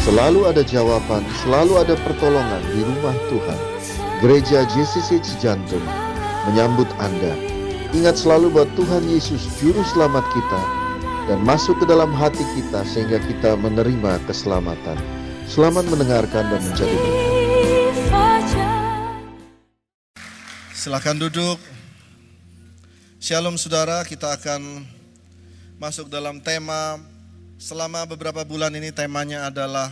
Selalu ada jawaban, selalu ada pertolongan di rumah Tuhan. Gereja JCC Cijantung menyambut Anda. Ingat selalu bahwa Tuhan Yesus Juru Selamat kita dan masuk ke dalam hati kita sehingga kita menerima keselamatan. Selamat mendengarkan dan menjadi berkat. Silakan duduk. Shalom saudara, kita akan masuk dalam tema. Selama beberapa bulan ini temanya adalah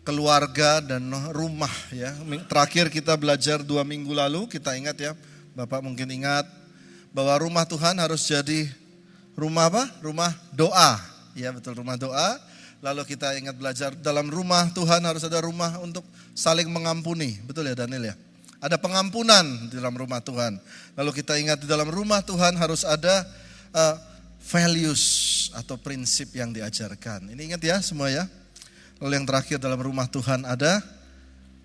keluarga dan rumah ya. Terakhir kita belajar 2 minggu lalu, kita ingat ya, Bapak mungkin ingat bahwa rumah Tuhan harus jadi rumah apa? Rumah doa. Ya betul, rumah doa. Lalu kita ingat belajar dalam rumah Tuhan harus ada rumah untuk saling mengampuni. Betul ya Daniel ya? Ada pengampunan di dalam rumah Tuhan. Lalu kita ingat di dalam rumah Tuhan harus ada values atau prinsip yang diajarkan. Ini ingat ya semua ya. Lalu yang terakhir dalam rumah Tuhan ada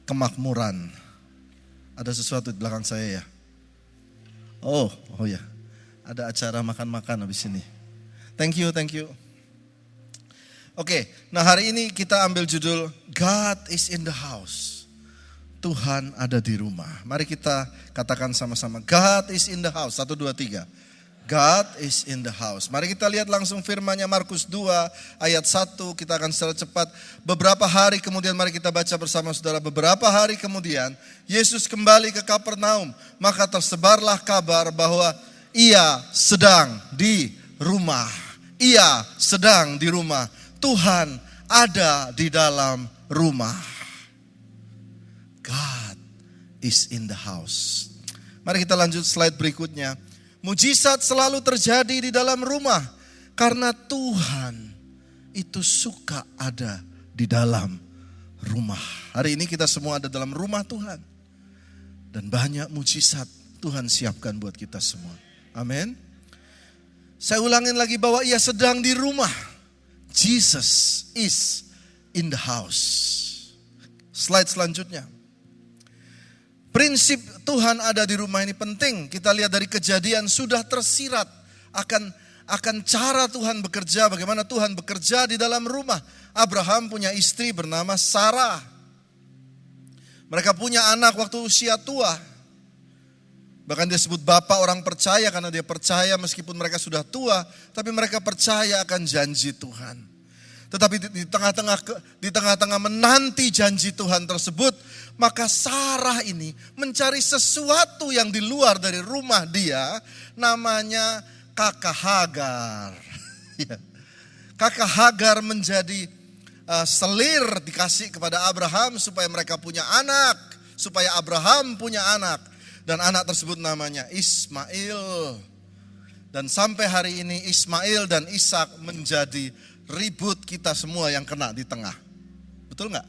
kemakmuran. Ada sesuatu di belakang saya ya. Oh ya. Ada acara makan-makan habis ini. Thank you. Oke, nah hari ini kita ambil judul God is in the house. Tuhan ada di rumah. Mari kita katakan sama-sama, God is in the house. 1, 2, 3. God is in the house. Mari kita lihat langsung firman-Nya Markus 2 ayat 1. Kita akan secara cepat. Beberapa hari kemudian mari kita baca bersama saudara. Beberapa hari kemudian Yesus kembali ke Kapernaum. Maka tersebarlah kabar bahwa Ia sedang di rumah. Ia sedang di rumah. Tuhan ada di dalam rumah. God is in the house. Mari kita lanjut slide berikutnya. Mujizat selalu terjadi di dalam rumah karena Tuhan itu suka ada di dalam rumah. Hari ini kita semua ada dalam rumah Tuhan. Dan banyak mujizat Tuhan siapkan buat kita semua. Amin. Saya ulangin lagi bahwa Ia sedang di rumah. Jesus is in the house. Slide selanjutnya. Prinsip Tuhan ada di rumah ini penting. Kita lihat dari Kejadian sudah tersirat akan cara Tuhan bekerja, bagaimana Tuhan bekerja di dalam rumah. Abraham punya istri bernama Sarah. Mereka punya anak waktu usia tua. Bahkan dia sebut bapak orang percaya karena dia percaya meskipun mereka sudah tua, tapi mereka percaya akan janji Tuhan. Tetapi di tengah-tengah menanti janji Tuhan tersebut, maka Sarah ini mencari sesuatu yang di luar dari rumah dia, namanya kakak Hagar. Kakak Hagar menjadi selir dikasih kepada Abraham supaya mereka punya anak, supaya Abraham punya anak. Dan anak tersebut namanya Ismail. Dan sampai hari ini Ismail dan Ishak menjadi ribut kita semua yang kena di tengah. Betul gak?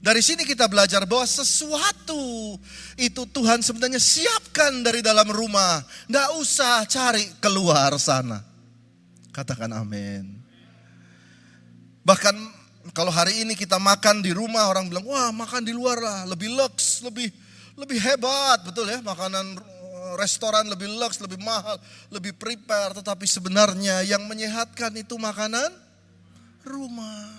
Dari sini kita belajar bahwa sesuatu itu Tuhan sebenarnya siapkan dari dalam rumah. Gak usah cari keluar sana. Katakan amin. Bahkan kalau hari ini kita makan di rumah, orang bilang, wah makan di luar lah, lebih lux, lebih hebat. Betul ya, makanan restoran lebih lux, lebih mahal, lebih prepare. Tetapi sebenarnya yang menyehatkan itu makanan rumah.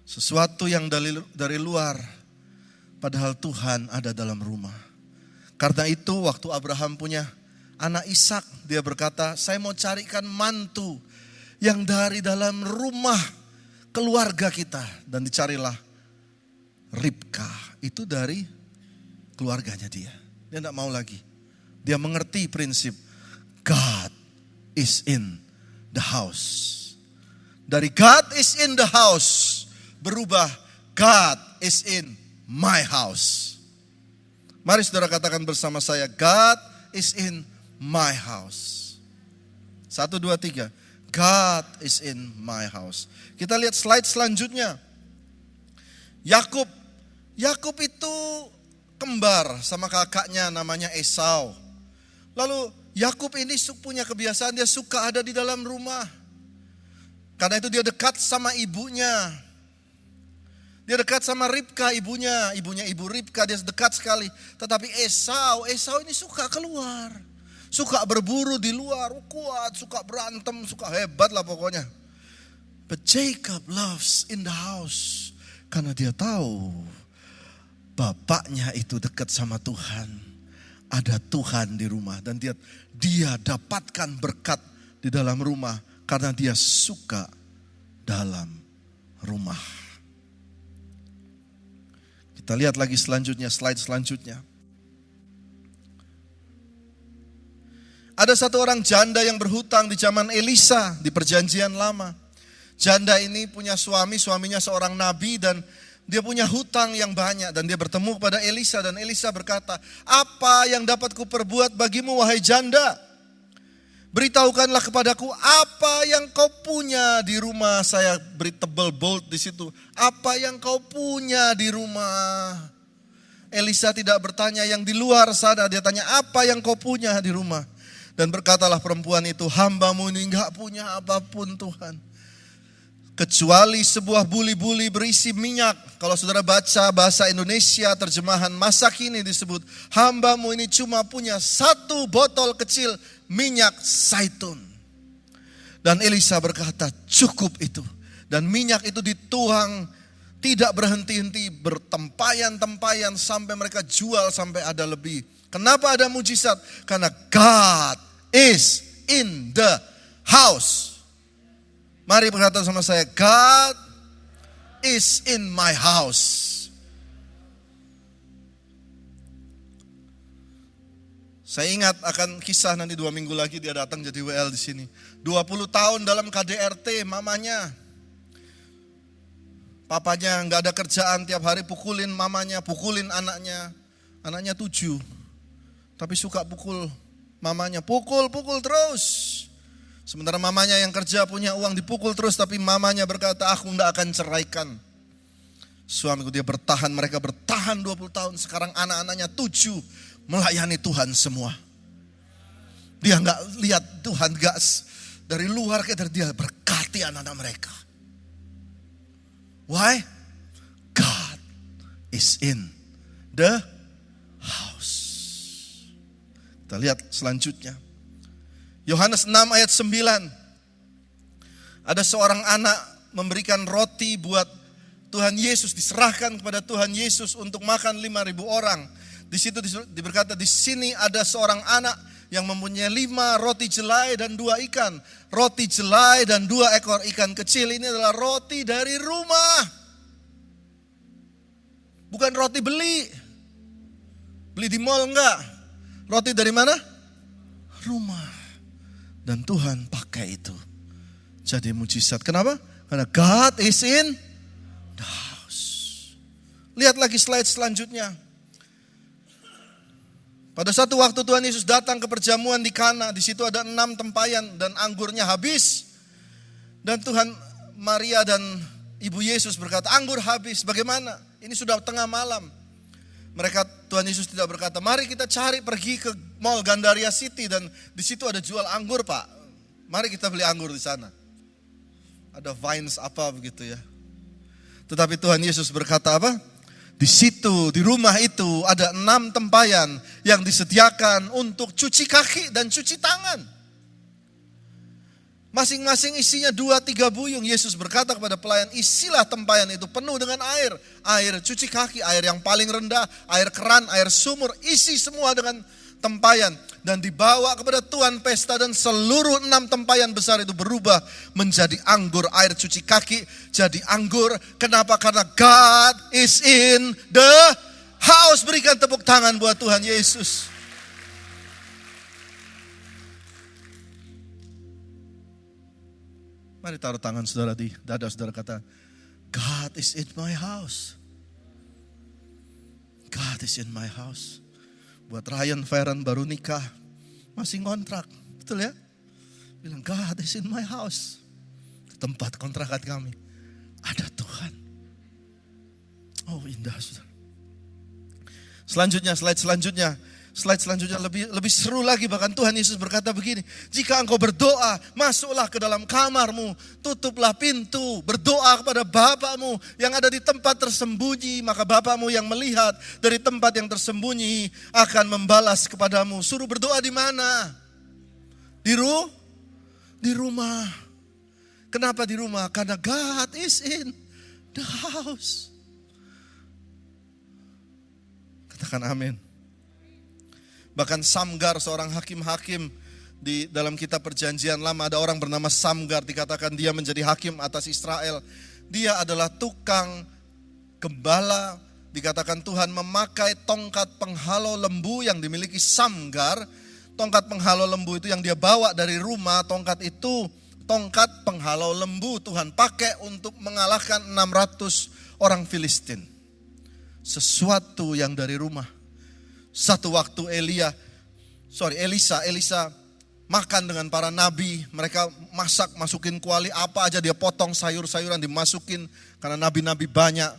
Sesuatu yang dari luar, padahal Tuhan ada dalam rumah. Karena itu waktu Abraham punya anak Ishak, dia berkata, saya mau carikan mantu yang dari dalam rumah keluarga kita. Dan dicarilah Ribka, itu dari keluarganya dia. Dia tidak mau lagi. Dia mengerti prinsip God is in the house. Dari God is in the house berubah God is in my house. Mari saudara katakan bersama saya, God is in my house. 1, 2, 3. God is in my house. Kita lihat slide selanjutnya. Yakub itu kembar sama kakaknya namanya Esau. Lalu Yakub ini punya kebiasaan dia suka ada di dalam rumah. Karena itu dia dekat sama ibunya. Dia dekat sama Ribka ibunya ibu Ribka, dia dekat sekali. Tetapi Esau ini suka keluar. Suka berburu di luar, kuat, suka berantem, suka hebat lah pokoknya. But Jacob loves in the house. Karena dia tahu bapaknya itu dekat sama Tuhan. Ada Tuhan di rumah. Dan dia dapatkan berkat di dalam rumah. Karena dia suka dalam rumah. Kita lihat lagi selanjutnya, slide selanjutnya. Ada satu orang janda yang berhutang di zaman Elisa di perjanjian lama. Janda ini punya suaminya seorang nabi dan dia punya hutang yang banyak. Dan dia bertemu kepada Elisa dan Elisa berkata, apa yang dapat kuperbuat bagimu wahai janda? Beritahukanlah kepadaku apa yang kau punya di rumah. Saya beri tebel bold di situ. Apa yang kau punya di rumah? Elisa tidak bertanya yang di luar sana. Dia tanya apa yang kau punya di rumah. Dan berkatalah perempuan itu, hambamu ini enggak punya apapun Tuhan. Kecuali sebuah buli-buli berisi minyak. Kalau saudara baca bahasa Indonesia terjemahan masa kini disebut, hambamu ini cuma punya 1 botol kecil minyak zaitun. Dan Elisa berkata cukup itu. Dan minyak itu dituang tidak berhenti-henti, bertempayan-tempayan sampai mereka jual sampai ada lebih. Kenapa ada mujizat? Karena God is in the house. Mari berkata sama saya, God is in my house. Saya ingat akan kisah nanti 2 minggu lagi dia datang jadi WL di sini. 20 tahun dalam KDRT mamanya. Papanya nggak ada kerjaan, tiap hari pukulin mamanya, pukulin anaknya. Anaknya 7. Tapi suka pukul mamanya, pukul terus. Sementara mamanya yang kerja punya uang dipukul terus, tapi mamanya berkata, aku nggak akan ceraikan suamiku. Dia bertahan, mereka bertahan 20 tahun. Sekarang anak-anaknya 7 melayani Tuhan semua. Dia nggak lihat Tuhan nggak dari luar, kayak dia berkati anak-anak mereka. Why? God is in the house. Kita lihat selanjutnya. Yohanes 6 ayat 9. Ada seorang anak memberikan roti buat Tuhan Yesus, diserahkan kepada Tuhan Yesus untuk makan 5.000 orang. Di situ berkata, di sini ada seorang anak yang mempunyai 5 roti jelai dan 2 ikan. Roti jelai dan 2 ekor ikan kecil ini adalah roti dari rumah. Bukan roti beli di mall enggak. Roti dari mana? Rumah. Dan Tuhan pakai itu jadi mujizat. Kenapa? Karena God is in the house. Lihat lagi slide selanjutnya. Pada satu waktu Tuhan Yesus datang ke perjamuan di Kana. Di situ ada 6 tempayan dan anggurnya habis. Dan Tuhan, Maria dan Ibu Yesus berkata, anggur habis, bagaimana? Ini sudah tengah malam. Tuhan Yesus tidak berkata, mari kita pergi ke Mall Gandaria City dan di situ ada jual anggur, Pak. Mari kita beli anggur di sana. Ada vines apa begitu ya. Tetapi Tuhan Yesus berkata apa? Di situ, di rumah itu ada 6 tempayan yang disediakan untuk cuci kaki dan cuci tangan. Masing-masing isinya 2-3 buyung. Yesus berkata kepada pelayan, isilah tempayan itu penuh dengan air. Air cuci kaki, air yang paling rendah, air keran, air sumur. Isi semua dengan tempayan. Dan dibawa kepada Tuhan pesta dan seluruh 6 tempayan besar itu berubah menjadi anggur. Air cuci kaki jadi anggur. Kenapa? Karena God is in the house. Berikan tepuk tangan buat Tuhan Yesus. Mari taruh tangan saudara di dada saudara, kata, God is in my house. God is in my house. Buat Ryan Farron baru nikah, masih ngontrak, betul ya? Bilang, God is in my house. Tempat kontrakan kami ada Tuhan. Oh indah saudara. Selanjutnya, slide selanjutnya. Slide selanjutnya lebih seru lagi, bahkan Tuhan Yesus berkata begini, jika engkau berdoa, masuklah ke dalam kamarmu, tutuplah pintu, berdoa kepada Bapamu yang ada di tempat tersembunyi, maka Bapamu yang melihat dari tempat yang tersembunyi akan membalas kepadamu. Suruh berdoa di mana? Di rumah. Kenapa di rumah? Karena God is in the house. Katakan amin. Bahkan Samgar, seorang hakim-hakim di dalam kitab Perjanjian Lama, ada orang bernama Samgar, dikatakan dia menjadi hakim atas Israel. Dia adalah tukang gembala. Dikatakan Tuhan memakai tongkat penghalau lembu yang dimiliki Samgar. Tongkat penghalau lembu itu yang dia bawa dari rumah. Tongkat itu tongkat penghalau lembu Tuhan pakai untuk mengalahkan 600 orang Filistin. Sesuatu yang dari rumah. Satu waktu Elisa makan dengan para nabi. Mereka masukin kuali apa aja, dia potong sayur-sayuran dimasukin. Karena nabi-nabi banyak,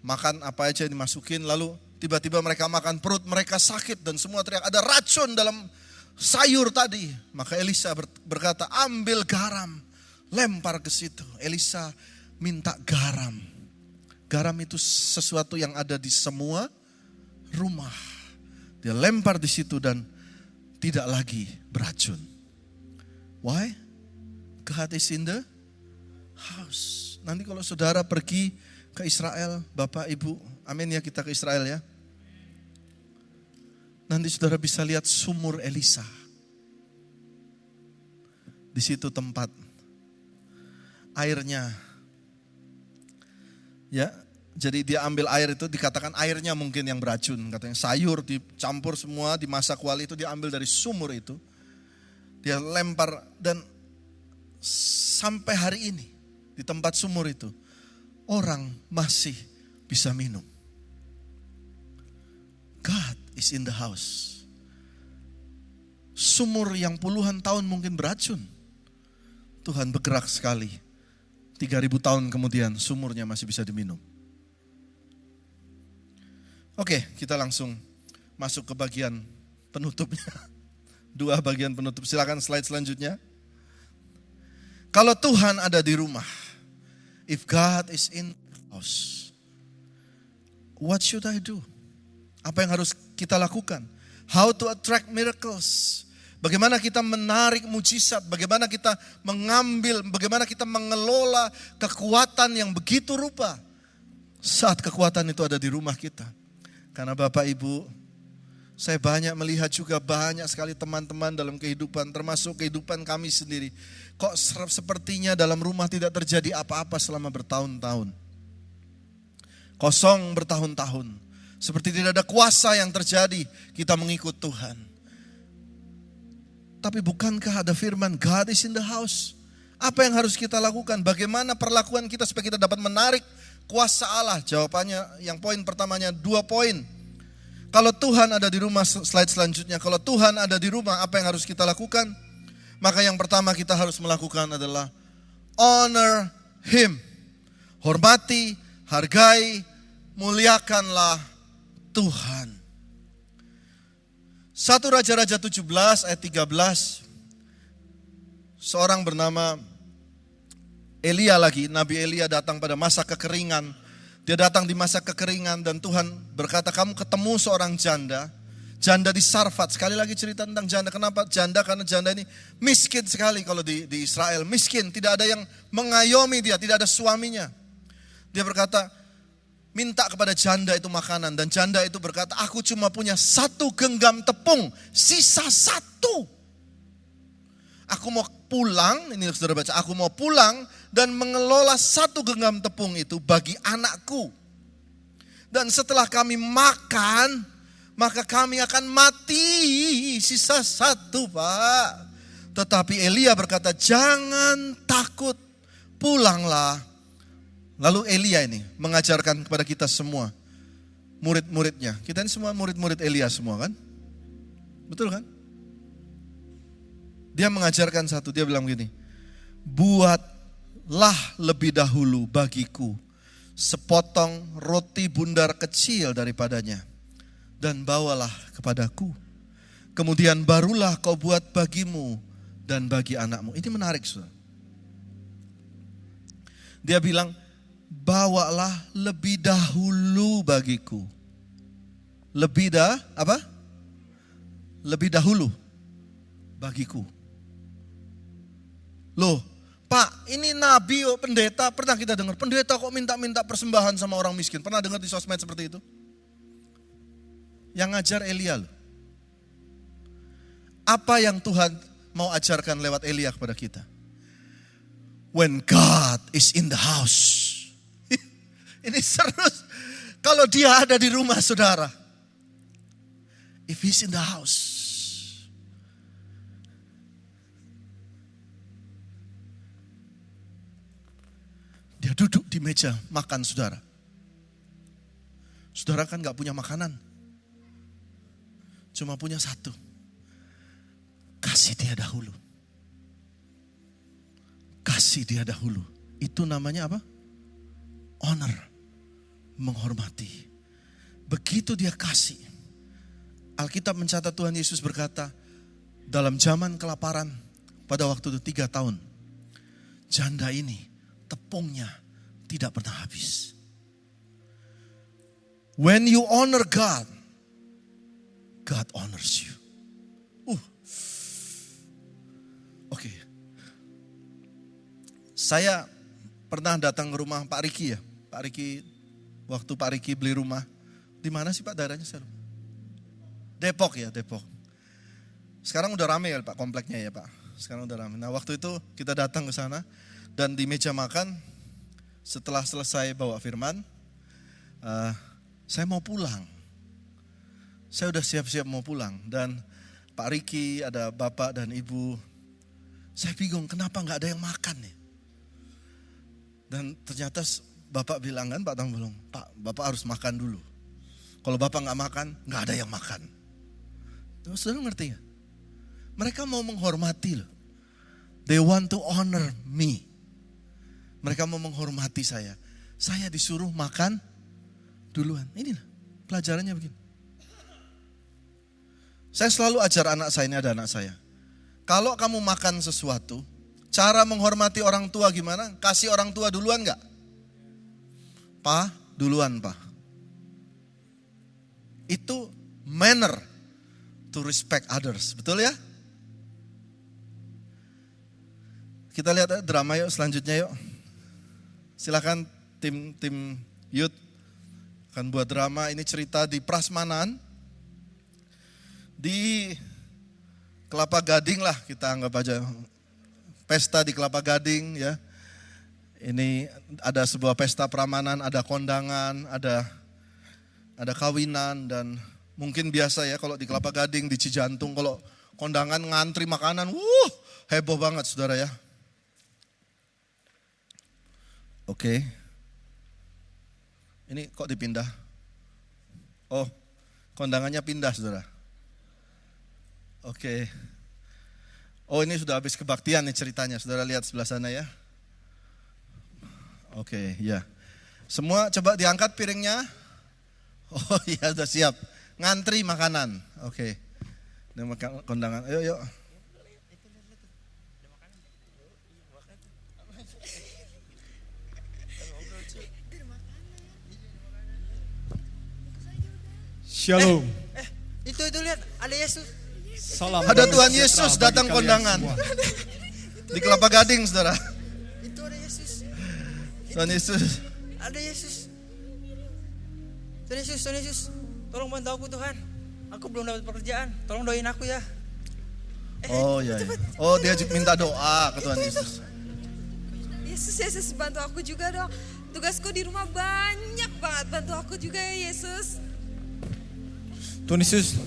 makan apa aja dimasukin. Lalu tiba-tiba mereka makan, perut mereka sakit dan semua teriak, ada racun dalam sayur tadi. Maka Elisa berkata, ambil garam, lempar ke situ. Elisa minta garam. Garam itu sesuatu yang ada di semua rumah. Dia lempar di situ dan tidak lagi beracun. Why? God is in the house. Nanti kalau saudara pergi ke Israel, Bapak Ibu, amin ya, kita ke Israel ya. Nanti saudara bisa lihat sumur Elisa. Di situ tempat airnya. Ya, jadi dia ambil air itu, dikatakan airnya mungkin yang beracun. Katanya sayur dicampur semua, dimasak kuali itu diambil dari sumur itu. Dia lempar dan sampai hari ini di tempat sumur itu orang masih bisa minum. God is in the house. Sumur yang puluhan tahun mungkin beracun, Tuhan bergerak sekali. 3.000 tahun kemudian sumurnya masih bisa diminum. Oke, kita langsung masuk ke bagian penutupnya. 2 bagian penutup. Silakan slide selanjutnya. Kalau Tuhan ada di rumah, if God is in the house, what should I do? Apa yang harus kita lakukan? How to attract miracles? Bagaimana kita menarik mujizat? Bagaimana kita mengambil, bagaimana kita mengelola kekuatan yang begitu rupa saat kekuatan itu ada di rumah kita? Karena Bapak Ibu, saya banyak melihat juga banyak sekali teman-teman dalam kehidupan, termasuk kehidupan kami sendiri. Kok sepertinya dalam rumah tidak terjadi apa-apa selama bertahun-tahun. Kosong bertahun-tahun. Seperti tidak ada kuasa yang terjadi, kita mengikut Tuhan. Tapi bukankah ada firman God is in the house? Apa yang harus kita lakukan? Bagaimana perlakuan kita supaya kita dapat menarik kuasa Allah? Jawabannya yang poin pertamanya 2 poin. Kalau Tuhan ada di rumah, slide selanjutnya. Kalau Tuhan ada di rumah, apa yang harus kita lakukan? Maka yang pertama kita harus melakukan adalah honor Him. Hormati, hargai, muliakanlah Tuhan. 1 Raja-Raja 17 ayat 13. Seorang bernama Elia lagi, Nabi Elia datang pada masa kekeringan. Dia datang di masa kekeringan dan Tuhan berkata, kamu ketemu seorang janda. Janda di Sarfat. Sekali lagi cerita tentang janda. Kenapa janda? Karena janda ini miskin sekali kalau di Israel. Miskin, tidak ada yang mengayomi dia, tidak ada suaminya. Dia berkata, minta kepada janda itu makanan. Dan janda itu berkata, aku cuma punya 1 genggam tepung, sisa 1. Aku mau pulang, ini saudara baca, aku mau pulang dan mengelola 1 genggam tepung itu bagi anakku. Dan setelah kami makan, maka kami akan mati, sisa 1 Pak. Tetapi Elia berkata, jangan takut, pulanglah. Lalu Elia ini mengajarkan kepada kita semua, murid-muridnya. Kita ini semua murid-murid Elia semua kan? Betul kan? Dia mengajarkan satu, dia bilang begini, buatlah lebih dahulu bagiku sepotong roti bundar kecil daripadanya dan bawalah kepadaku. Kemudian barulah kau buat bagimu dan bagi anakmu. Ini menarik, saudara. Dia bilang, bawalah lebih dahulu bagiku. Lebih dahulu bagiku. Loh, Pak, ini nabi, pendeta, pernah kita dengar, pendeta kok minta-minta persembahan sama orang miskin. Pernah dengar di sosmed seperti itu? Yang ngajar Elia loh. Apa yang Tuhan mau ajarkan lewat Elia kepada kita? When God is in the house. Ini seru. Kalau dia ada di rumah saudara. If he's in the house. Dia duduk di meja makan saudara. Saudara kan gak punya makanan. Cuma punya satu. Kasih dia dahulu. Kasih dia dahulu. Itu namanya apa? Honor. Menghormati. Begitu dia kasih. Alkitab mencatat Tuhan Yesus berkata, dalam zaman kelaparan pada waktu itu 3 tahun. Janda ini tepungnya tidak pernah habis. When you honor God, God honors you. Oke. Saya pernah datang ke rumah Pak Riki ya. Pak Riki, waktu Pak Riki beli rumah. Di mana sih Pak daerahnya? Depok ya, Depok. Sekarang udah rame ya Pak kompleknya ya Pak. Sekarang udah rame. Nah waktu itu kita datang ke sana dan di meja makan setelah selesai bawa firman, saya mau pulang. Saya udah siap-siap mau pulang dan Pak Riki, ada Bapak dan Ibu. Saya bingung kenapa nggak ada yang makan nih. Dan ternyata Bapak bilang kan Pak Tambulong, Pak Bapak harus makan dulu. Kalau Bapak nggak makan, nggak ada yang makan. Saudara ngerti ya? Mereka mau menghormati loh. They want to honor me. Mereka mau menghormati saya. Saya disuruh makan duluan. Inilah pelajarannya begini. Saya selalu ajar anak saya, ini ada anak saya. Kalau kamu makan sesuatu, cara menghormati orang tua gimana? Kasih orang tua duluan gak? Pa, duluan pa. Itu manner to respect others, betul ya? Kita lihat drama yuk selanjutnya yuk. Silakan tim youth akan buat drama. Ini cerita di Prasmanan. Di Kelapa Gading lah kita anggap aja. Pesta di Kelapa Gading ya. Ini ada sebuah pesta pramanan, ada kondangan, ada kawinan dan mungkin biasa ya kalau di Kelapa Gading, di Cijantung kalau kondangan ngantri makanan, heboh banget saudara ya. Oke. Ini kok dipindah? Oh, kondangannya pindah saudara. Oke. Oh ini sudah habis kebaktian nih ceritanya, saudara lihat sebelah sana ya. Oke, ya. Semua coba diangkat piringnya. Oh iya sudah siap. Ngantri makanan. Oke. Ini makan kondangan. Ayo yuk. Shalom. Itu lihat ada Yesus. Salam. Ada Tuhan Yesus datang kondangan. Di Kelapa Gading saudara. Itu ada Yesus. Tuhan Yesus. Ada Yesus. Tuhan Yesus. Tolong bantu aku Tuhan. Aku belum dapat pekerjaan. Tolong doain aku ya. Oh iya. Oh dia minta doa ke Tuhan Yesus. Yesus bantu aku juga dong. Tugasku di rumah banyak banget. Bantu aku juga ya Yesus. Tuhan Yesus,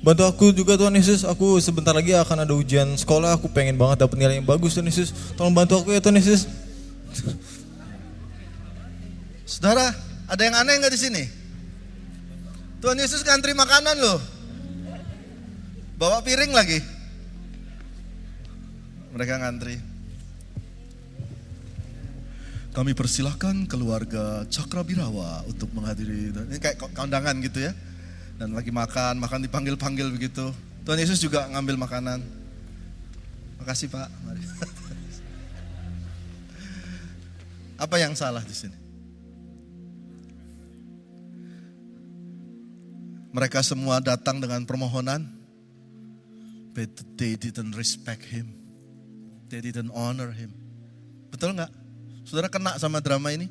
bantu aku juga Tuhan Yesus. Aku sebentar lagi akan ada ujian sekolah. Aku pengen banget dapat nilai yang bagus Tuhan Yesus. Tolong bantu aku ya Tuhan Yesus. Saudara, ada yang aneh nggak di sini? Tuhan Yesus ngantri makanan loh. Bawa piring lagi. Mereka ngantri. Kami persilahkan keluarga Cakrabirawa untuk menghadiri. Ini kayak kondangan gitu ya. Dan lagi makan dipanggil-panggil begitu. Tuhan Yesus juga ngambil makanan. Makasih Pak. Mari. Apa yang salah di sini? Mereka semua datang dengan permohonan, but they didn't respect him. They didn't honor him. Betul nggak? Saudara kena sama drama ini?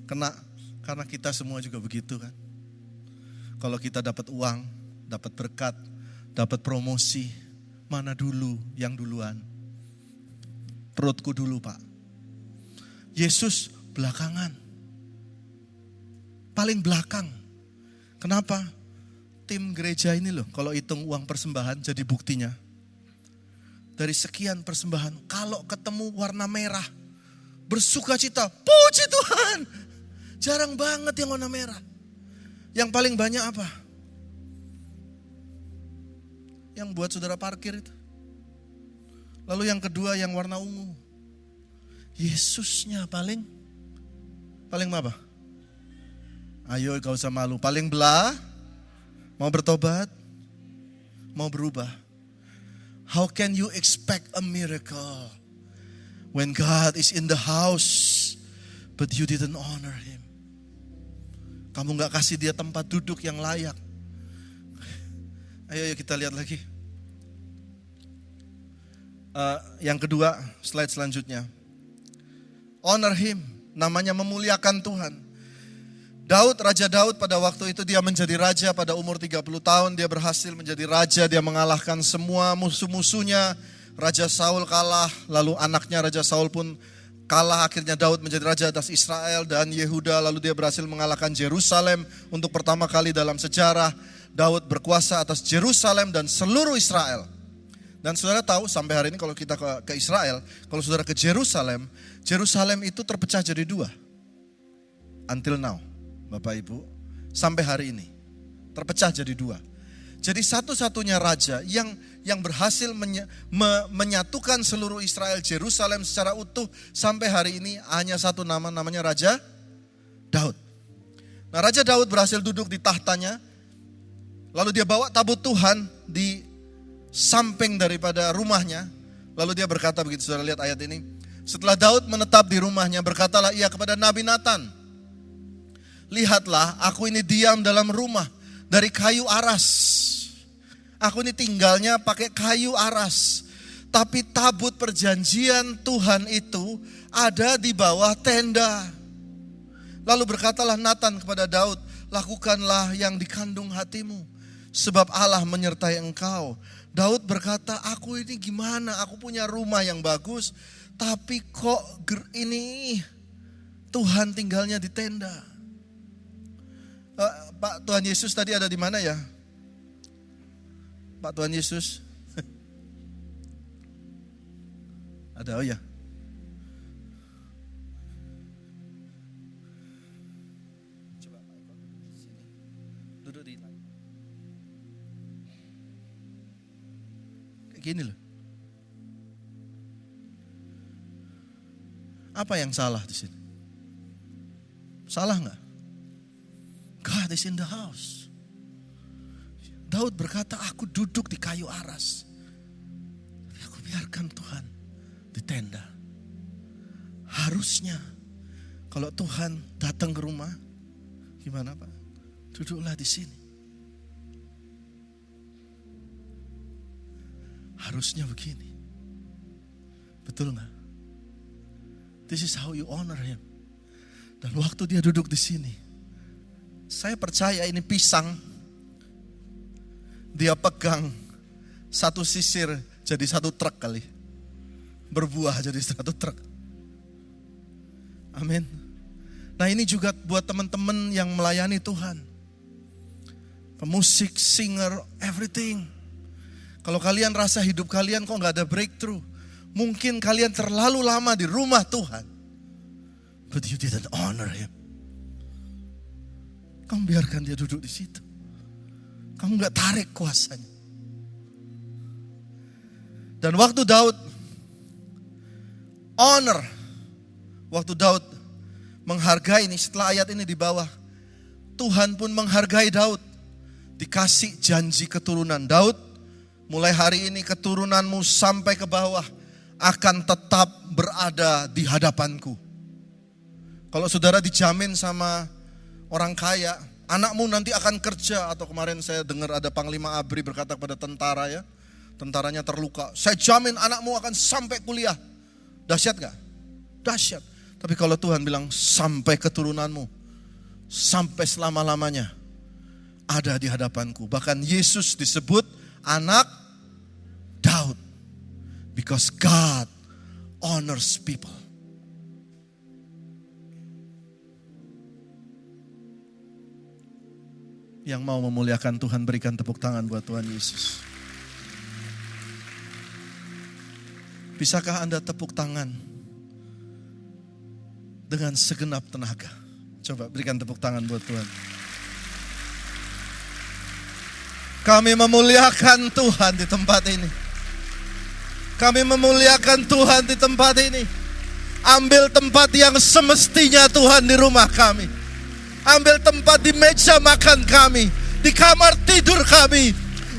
Kena, karena kita semua juga begitu kan. Kalau kita dapat uang, dapat berkat, dapat promosi, mana dulu yang duluan? Perutku dulu Pak. Yesus belakangan. Paling belakang. Kenapa? Tim gereja ini loh, kalau hitung uang persembahan jadi buktinya. Dari sekian persembahan, kalau ketemu warna merah, bersukacita, puji Tuhan. Jarang banget yang warna merah. Yang paling banyak apa? Yang buat saudara parkir itu. Lalu yang kedua yang warna ungu. Yesusnya paling apa? Ayo gak usah malu. Paling belah, mau bertobat, mau berubah. How can you expect a miracle when God is in the house but you didn't honor him? Kamu gak kasih dia tempat duduk yang layak. Ayo kita lihat lagi. Yang kedua, slide selanjutnya. Honor him, namanya memuliakan Tuhan. Raja Daud pada waktu itu dia menjadi raja pada umur 30 tahun. Dia berhasil menjadi raja, dia mengalahkan semua musuh-musuhnya. Raja Saul kalah, lalu anaknya Raja Saul pun kalah. Akhirnya Daud menjadi raja atas Israel dan Yehuda. Lalu dia berhasil mengalahkan Yerusalem untuk pertama kali dalam sejarah. Daud berkuasa atas Yerusalem dan seluruh Israel. Dan saudara tahu sampai hari ini kalau kita ke Israel, kalau saudara ke Yerusalem, Yerusalem itu terpecah jadi dua. Until now, Bapak Ibu, sampai hari ini terpecah jadi dua. Jadi satu-satunya raja yang berhasil menyatukan seluruh Israel, Yerusalem secara utuh sampai hari ini hanya satu nama, namanya Raja Daud. Nah, Raja Daud berhasil duduk di tahtanya. Lalu dia bawa tabut Tuhan di samping daripada rumahnya. Lalu dia berkata begitu, saudara lihat ayat ini. Setelah Daud menetap di rumahnya, berkatalah ia kepada Nabi Nathan, lihatlah aku ini diam dalam rumah dari kayu aras. Aku ini tinggalnya pakai kayu aras. Tapi tabut perjanjian Tuhan itu ada di bawah tenda. Lalu berkatalah Nathan kepada Daud, lakukanlah yang dikandung hatimu, sebab Allah menyertai engkau. Daud berkata, aku ini gimana? Aku punya rumah yang bagus, tapi kok ini Tuhan tinggalnya di tenda. Pak Tuhan Yesus tadi ada di mana ya? Pak Tuhan Yesus. Ada, oh ya. Coba sini. Duduk di kayak gini loh. Apa yang salah di sini? Salah nggak? God is in the house. Daud berkata, aku duduk di kayu aras. Tapi aku biarkan Tuhan di tenda. Harusnya kalau Tuhan datang ke rumah, gimana Pak? Duduklah di sini. Harusnya begini. Betul nggak? This is how you honor him. Dan waktu dia duduk di sini, saya percaya ini pisang, dia pegang satu sisir jadi satu truk kali. Berbuah jadi satu truk. Amin. Nah ini juga buat teman-teman yang melayani Tuhan. Pemusik, singer, everything. Kalau kalian rasa hidup kalian kok gak ada breakthrough. Mungkin kalian terlalu lama di rumah Tuhan. But you didn't honor him. Kamu biarkan dia duduk di situ. Kamu gak tarik kuasanya. Dan waktu Daud honor, waktu Daud menghargai ini, setelah ayat ini di bawah, Tuhan pun menghargai Daud. dikasih janji keturunan. Daud, mulai hari ini keturunanmu sampai ke bawah akan tetap berada di hadapanku. Kalau saudara dijamin sama orang kaya, anakmu nanti akan kerja. Atau kemarin saya dengar ada Panglima ABRI berkata kepada tentara ya, tentaranya terluka, saya jamin anakmu akan sampai kuliah. Dahsyat gak? Dahsyat. Tapi kalau Tuhan bilang sampai keturunanmu, sampai selama-lamanya ada di hadapanku. Bahkan Yesus disebut anak Daud. Because God honors people. Yang mau memuliakan Tuhan berikan tepuk tangan buat Tuhan Yesus. Bisakah Anda tepuk tangan dengan segenap tenaga? Coba berikan tepuk tangan buat Tuhan. Kami memuliakan Tuhan di tempat ini. Kami memuliakan Tuhan di tempat ini. Ambil tempat yang semestinya Tuhan di rumah kami. Ambil tempat di meja makan kami, di kamar tidur kami,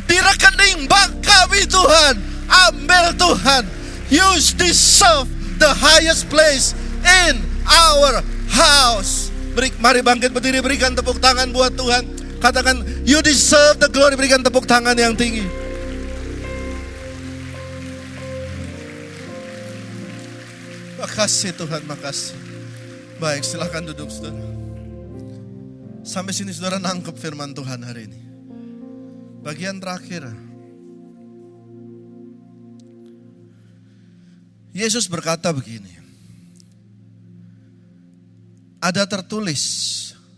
di rekening bank kami Tuhan. Ambil Tuhan. You deserve the highest place in our house. Mari bangkit berdiri, berikan tepuk tangan buat Tuhan. Katakan, you deserve the glory. Berikan tepuk tangan yang tinggi. Makasih Tuhan, makasih. Baik, silakan duduk saudara. Sampai sini saudara nangkep firman Tuhan hari ini. Bagian terakhir. Yesus berkata begini. Ada tertulis,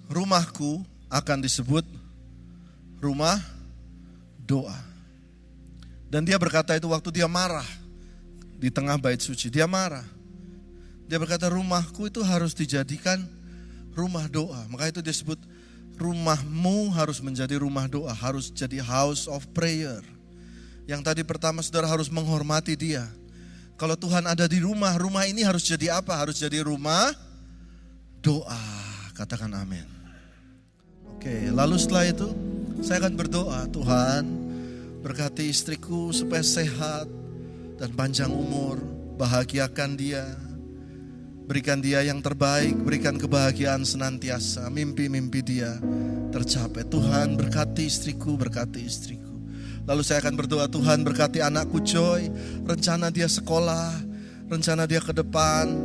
rumahku akan disebut rumah doa. Dan dia berkata itu waktu dia marah di tengah bait suci. Dia marah. Dia berkata rumahku itu harus dijadikan rumah doa. Maka itu disebut rumahmu harus menjadi rumah doa, harus jadi house of prayer. Yang tadi pertama saudara harus menghormati dia. Kalau Tuhan ada di rumah, rumah ini harus jadi apa? Harus jadi rumah doa. Katakan amin. Oke, lalu setelah itu saya akan berdoa, Tuhan berkati istriku supaya sehat dan panjang umur, bahagiakan dia. Berikan dia yang terbaik, berikan kebahagiaan senantiasa, mimpi-mimpi dia tercapai. Tuhan berkati istriku, berkati istriku. Lalu saya akan berdoa, Tuhan berkati anakku Joy, rencana dia sekolah, rencana dia ke depan.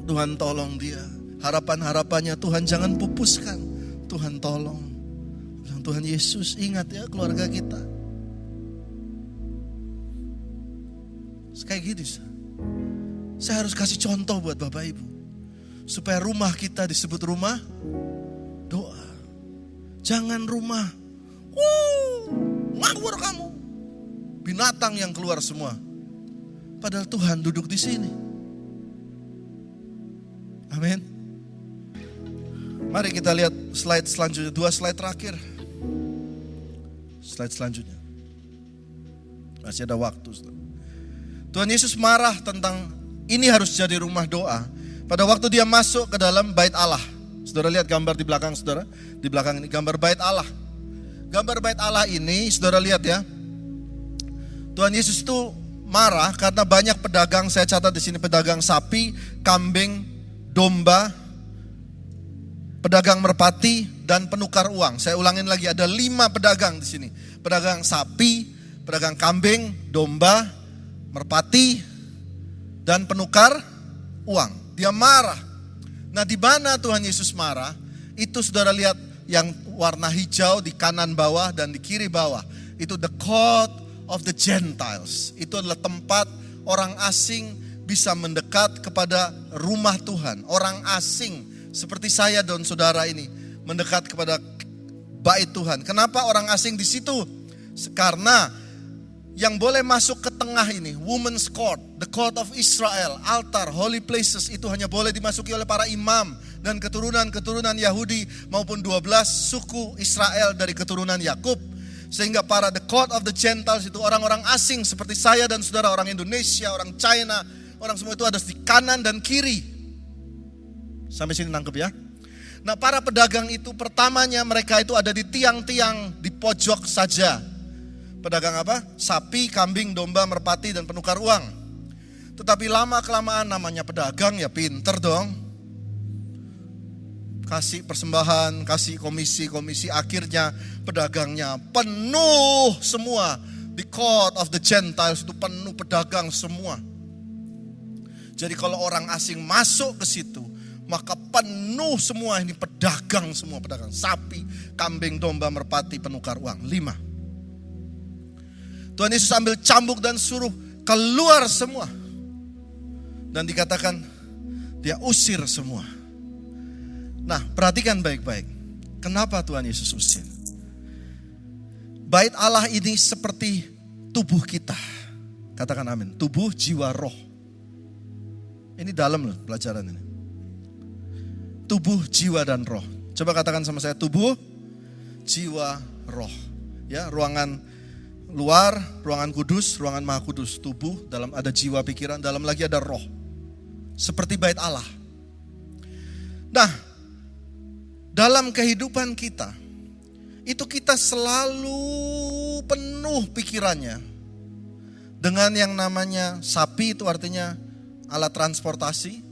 Tuhan tolong dia, harapan-harapannya Tuhan jangan pupuskan. Tuhan tolong. Tuhan Yesus ingat ya keluarga kita. Kayak gitu. Saya harus kasih contoh buat Bapak Ibu. Supaya rumah kita disebut rumah doa. Jangan rumah ngawur kamu. Binatang yang keluar semua. Padahal Tuhan duduk di sini. Amin. Mari kita lihat slide selanjutnya. 2 slide terakhir. Slide selanjutnya. Masih ada waktu. Tuhan Yesus marah tentang ini harus jadi rumah doa. Pada waktu dia masuk ke dalam bait Allah. Saudara lihat gambar di belakang saudara. Di belakang ini gambar bait Allah. Gambar bait Allah ini saudara lihat ya. Tuhan Yesus itu marah karena banyak pedagang, saya catat di sini pedagang sapi, kambing, domba, pedagang merpati dan penukar uang. Saya ulangin lagi, ada 5 pedagang di sini. Pedagang sapi, pedagang kambing, domba, merpati dan penukar uang. Dia marah. Nah, di mana Tuhan Yesus marah? Itu saudara lihat yang warna hijau di kanan bawah dan di kiri bawah. Itu the court of the Gentiles. Itu adalah tempat orang asing bisa mendekat kepada rumah Tuhan. Orang asing seperti saya dan saudara ini mendekat kepada bait Tuhan. Kenapa orang asing di situ? Karena yang boleh masuk ke tengah ini, women's court, the court of Israel, altar, holy places, itu hanya boleh dimasuki oleh para imam dan keturunan-keturunan Yahudi maupun 12 suku Israel dari keturunan Yakub. Sehingga para the court of the Gentiles itu orang-orang asing seperti saya dan saudara, orang Indonesia, orang China, orang semua itu ada di kanan dan kiri. Sampai sini nangkep ya. Nah, para pedagang itu pertamanya mereka itu ada di tiang-tiang di pojok saja. Pedagang apa? Sapi, kambing, domba, merpati, dan penukar uang. Tetapi lama-kelamaan namanya pedagang ya pinter dong. Kasih persembahan, kasih komisi, akhirnya pedagangnya penuh semua. The court of the Gentiles itu penuh pedagang semua. Jadi kalau orang asing masuk ke situ, maka penuh semua ini pedagang semua, pedagang sapi, kambing, domba, merpati, penukar uang. 5. Tuhan Yesus ambil cambuk dan suruh keluar semua. Dan dikatakan dia usir semua. Nah, perhatikan baik-baik. Kenapa Tuhan Yesus usir? Bait Allah ini seperti tubuh kita. Katakan amin. Tubuh, jiwa, roh. Ini dalam loh pelajaran ini. Tubuh, jiwa, dan roh. Coba katakan sama saya, tubuh, jiwa, roh. Ya, ruangan luar, ruangan kudus, ruangan maha kudus. Tubuh, dalam ada jiwa, pikiran, dalam lagi ada roh. Seperti bait Allah. Nah, dalam kehidupan kita, itu kita selalu penuh pikirannya dengan yang namanya sapi, itu artinya alat transportasi,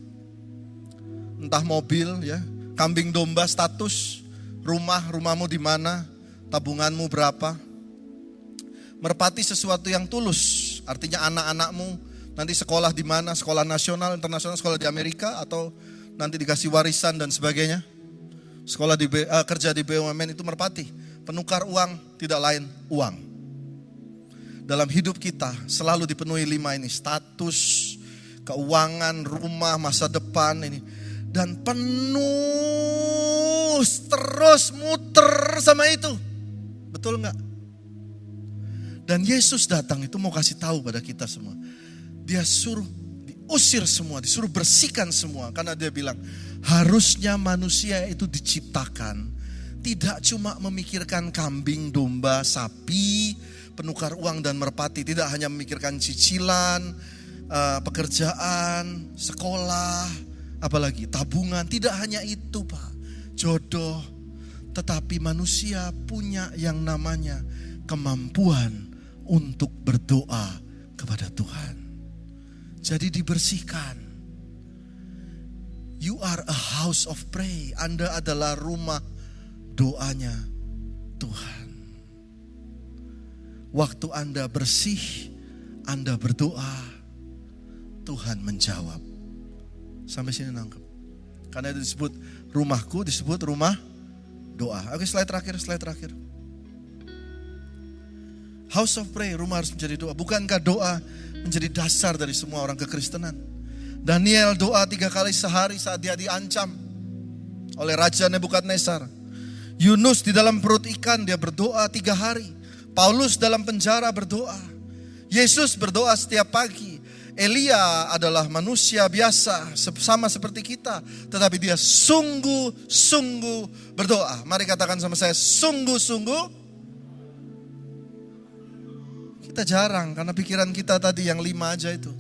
entah mobil ya, kambing domba status, rumahmu di mana, tabunganmu berapa. Merpati sesuatu yang tulus, artinya anak-anakmu nanti sekolah di mana, sekolah nasional, internasional, sekolah di Amerika, atau nanti dikasih warisan dan sebagainya. Sekolah kerja di BUMN itu merpati. Penukar uang tidak lain uang. Dalam hidup kita selalu dipenuhi 5 ini. Status, keuangan, rumah, masa depan ini. Dan penuh terus muter sama itu. Betul enggak? Dan Yesus datang itu mau kasih tahu pada kita semua. Dia suruh diusir semua, disuruh bersihkan semua. Karena dia bilang, harusnya manusia itu diciptakan tidak cuma memikirkan kambing, domba, sapi, penukar uang dan merpati. Tidak hanya memikirkan cicilan, pekerjaan, sekolah, apalagi tabungan. Tidak hanya itu Pak, jodoh. Tetapi manusia punya yang namanya kemampuan untuk berdoa kepada Tuhan. Jadi dibersihkan. You are a house of prayer. Anda adalah rumah doanya Tuhan. Waktu Anda bersih, Anda berdoa, Tuhan menjawab. Sampai sini nangkep. Karena itu disebut rumahku, disebut rumah doa. Oke, slide terakhir. House of prayer, rumah harus menjadi doa. Bukankah doa menjadi dasar dari semua orang kekristenan? Daniel doa 3 kali sehari saat dia diancam oleh Raja Nebukadnezar. Yunus di dalam perut ikan dia berdoa 3 hari. Paulus dalam penjara berdoa. Yesus berdoa setiap pagi. Elia adalah manusia biasa sama seperti kita, tetapi dia sungguh-sungguh berdoa. Mari katakan sama saya, sungguh-sungguh. Kita jarang karena pikiran kita tadi yang 5 aja itu.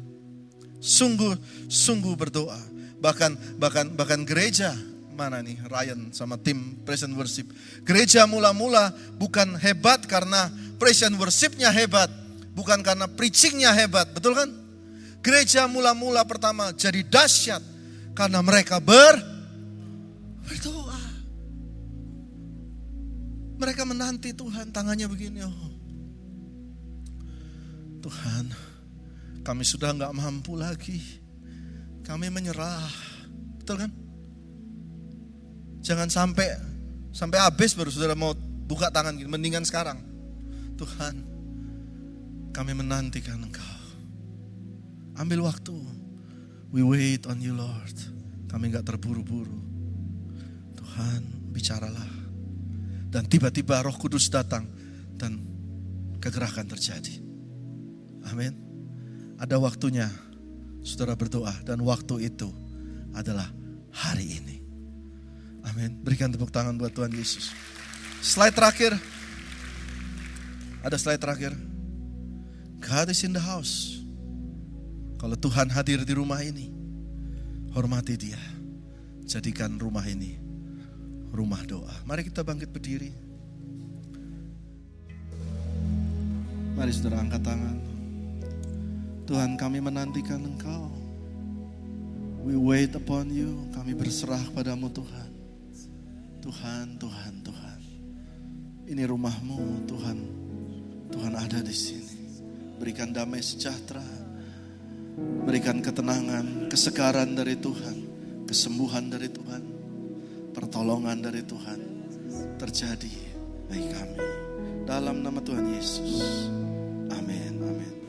Sungguh-sungguh berdoa. Bahkan gereja, mana nih Ryan sama tim praise and worship. Gereja mula-mula bukan hebat karena praise and worshipnya hebat, bukan karena preachingnya hebat, betul kan? Gereja mula-mula pertama jadi dahsyat karena mereka berdoa. Mereka menanti Tuhan, tangannya begini, oh Tuhan, kami sudah gak mampu lagi. Kami menyerah. Betul kan? Jangan sampai habis baru saudara mau buka tangan gini. Mendingan sekarang. Tuhan, kami menantikan Engkau. Ambil waktu. We wait on you Lord. Kami gak terburu-buru. Tuhan, bicaralah. Dan tiba-tiba Roh Kudus datang dan kegerakan terjadi. Amin. Ada waktunya saudara berdoa dan waktu itu adalah hari ini. Amin. Berikan tepuk tangan buat Tuhan Yesus. Slide terakhir. Ada slide terakhir. God is in the house. Kalau Tuhan hadir di rumah ini, hormati Dia. Jadikan rumah ini rumah doa. Mari kita bangkit berdiri. Mari saudara angkat tangan. Tuhan, kami menantikan Engkau. We wait upon you. Kami berserah padamu Tuhan. Tuhan, Tuhan, Tuhan. Ini rumahmu Tuhan. Tuhan ada di sini. Berikan damai sejahtera. Berikan ketenangan, kesegaran dari Tuhan. Kesembuhan dari Tuhan. Pertolongan dari Tuhan. Terjadi bagi kami. Dalam nama Tuhan Yesus. Amin, amin.